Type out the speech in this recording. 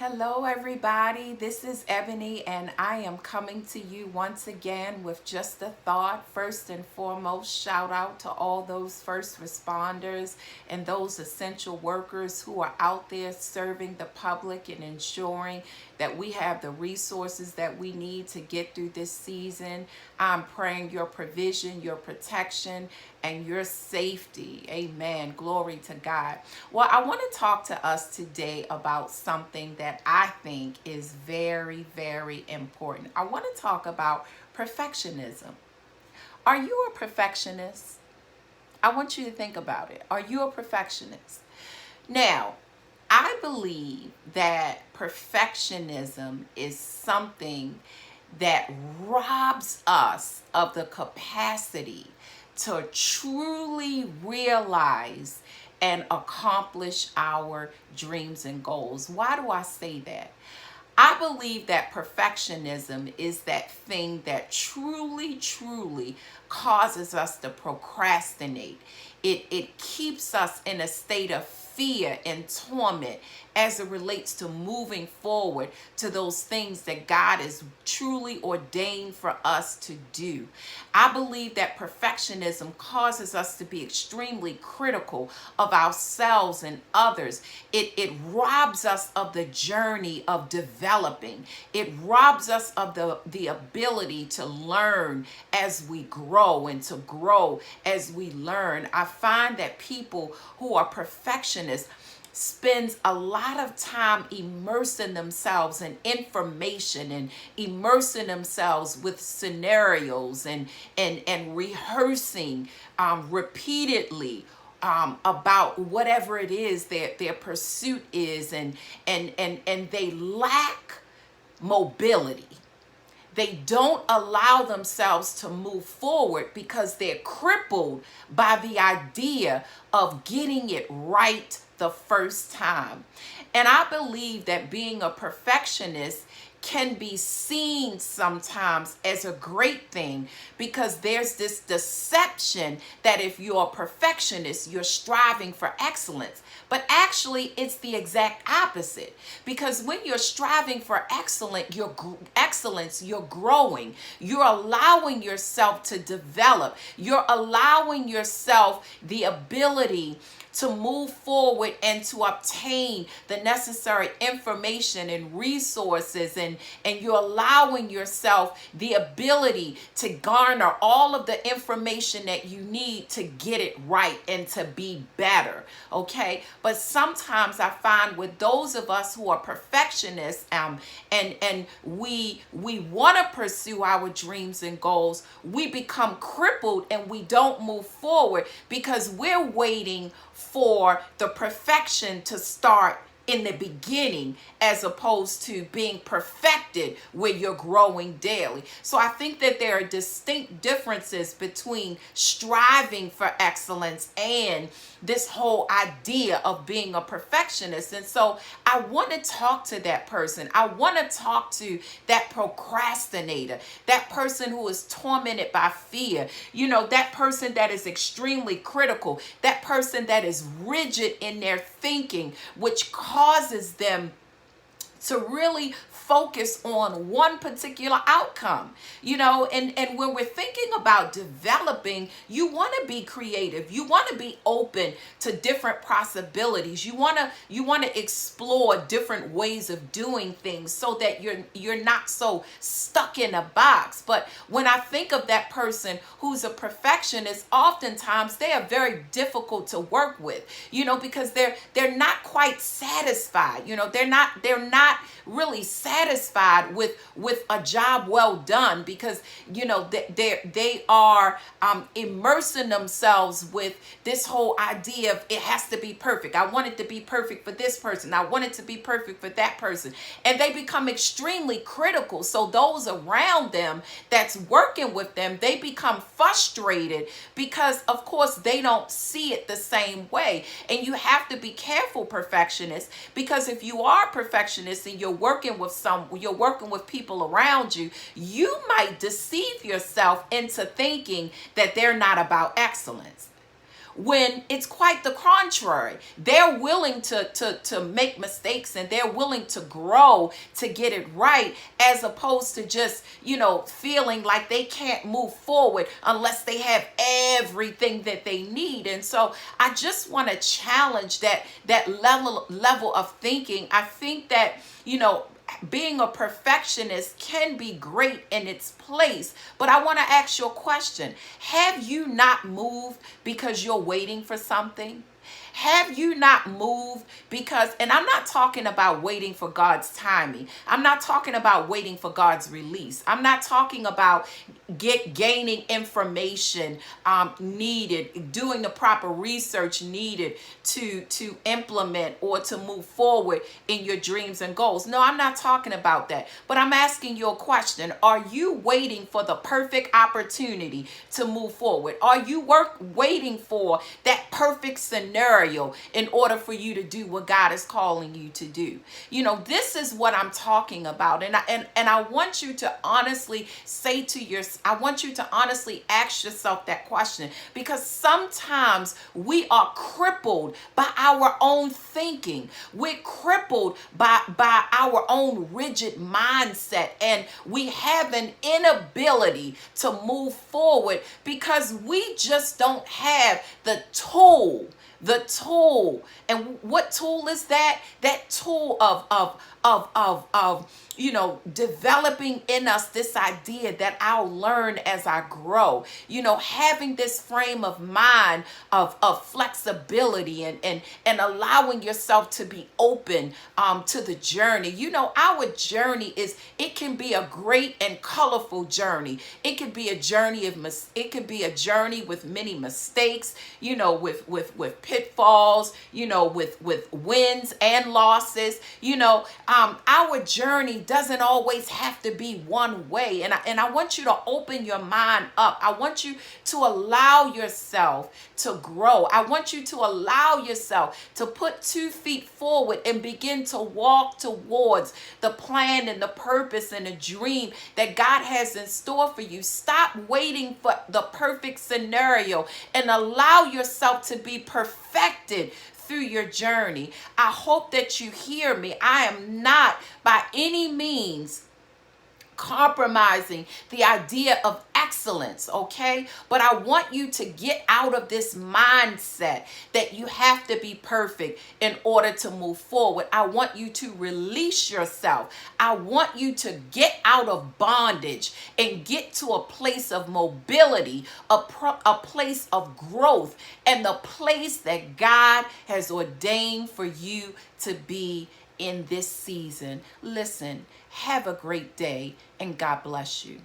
Hello, everybody. This is Ebony, and I am coming to you once again with just a thought. First and foremost, shout out to all those first responders and those essential workers who are out there serving the public and ensuring that we have the resources that we need to get through this season. I'm praying your provision, your protection, and your safety. Amen. Glory to God. Well, I want to talk to us today about something that I think is very, very important. I want to talk about perfectionism. Are you a perfectionist? I want you to think about it. Are you a perfectionist? Now, I believe that perfectionism is something that robs us of the capacity to truly realize and accomplish our dreams and goals. Why do I say that? I believe that perfectionism is that thing that truly causes us to procrastinate. It keeps us in a state of fear and torment as it relates to moving forward to those things that God has truly ordained for us to do. I believe that perfectionism causes us to be extremely critical of ourselves and others. It robs us of the journey of developing. It robs us of the ability to learn as we grow and to grow as we learn. I find that people who are perfectionists spends a lot of time immersing themselves in information and immersing themselves with scenarios and rehearsing repeatedly about whatever it is that their pursuit is, and they lack mobility. They don't allow themselves to move forward because they're crippled by the idea of getting it right the first time. And I believe that being a perfectionist can be seen sometimes as a great thing because there's this deception that if you're a perfectionist, you're striving for excellence. But actually, it's the exact opposite, because when you're striving for excellence, you're growing. You're allowing yourself to develop. You're allowing yourself the ability to move forward and to obtain the necessary information and resources, and you're allowing yourself the ability to garner all of the information that you need to get it right and to be better. Okay, but sometimes I find with those of us who are perfectionists, and we want to pursue our dreams and goals, we become crippled and we don't move forward because we're waiting for the perfection to start in the beginning, as opposed to being perfected where you're growing daily. So I think that there are distinct differences between striving for excellence and this whole idea of being a perfectionist. And so I want to talk to that person. I want to talk to that procrastinator, that person who is tormented by fear, that person that is extremely critical, that person that is rigid in their thinking, which causes them to really focus on one particular outcome, and when we're thinking about developing, you want to be creative, you want to be open to different possibilities, you want to explore different ways of doing things so that you're not so stuck in a box. But when I think of that person who's a perfectionist, oftentimes they are very difficult to work with, because they're not quite satisfied, they're not really satisfied with a job well done, because they are immersing themselves with this whole idea of it has to be perfect. I want it to be perfect for this person, I want it to be perfect for that person, and they become extremely critical. So those around them that's working with them, they become frustrated because of course they don't see it the same way. And you have to be careful, perfectionists, because if you are a perfectionist and you're working with people around you, you might deceive yourself into thinking that they're not about excellence. when it's quite the contrary. They're willing to make mistakes, and they're willing to grow to get it right, as opposed to just, feeling like they can't move forward unless they have everything that they need. And so I just want to challenge that level of thinking. I think that, being a perfectionist can be great in its place, but I want to ask you a question. Have you not moved because you're waiting for something? Have you not moved because, and I'm not talking about waiting for God's timing. I'm not talking about waiting for God's release. I'm not talking about gaining information needed, doing the proper research needed to implement or to move forward in your dreams and goals. No, I'm not talking about that. But I'm asking you a question. Are you waiting for the perfect opportunity to move forward? Are you waiting for that perfect scenario in order for you to do what God is calling you to do? This is what I'm talking about. And I want you to honestly say to yourself, I want you to honestly ask yourself that question, because sometimes we are crippled by our own thinking. We're crippled by our own rigid mindset, and we have an inability to move forward because we just don't have the tool. And what tool is that? That tool of developing in us this idea that I'll learn as I grow, having this frame of mind of flexibility and allowing yourself to be open to the journey. Our journey it can be a great and colorful journey. It could be a journey it could be a journey with many mistakes, with pitfalls, with wins and losses. Our journey doesn't always have to be one way. And I want you to open your mind up. I want you to allow yourself to grow. I want you to allow yourself to put 2 feet forward and begin to walk towards the plan and the purpose and the dream that God has in store for you. Stop waiting for the perfect scenario and allow yourself to be perfected through your journey. I hope that you hear me. I am not by any means compromising the idea of excellence, okay? But I want you to get out of this mindset that you have to be perfect in order to move forward. I want you to release yourself. I want you to get out of bondage and get to a place of mobility, a place of growth, and the place that God has ordained for you to be in this season. Listen, have a great day, and God bless you.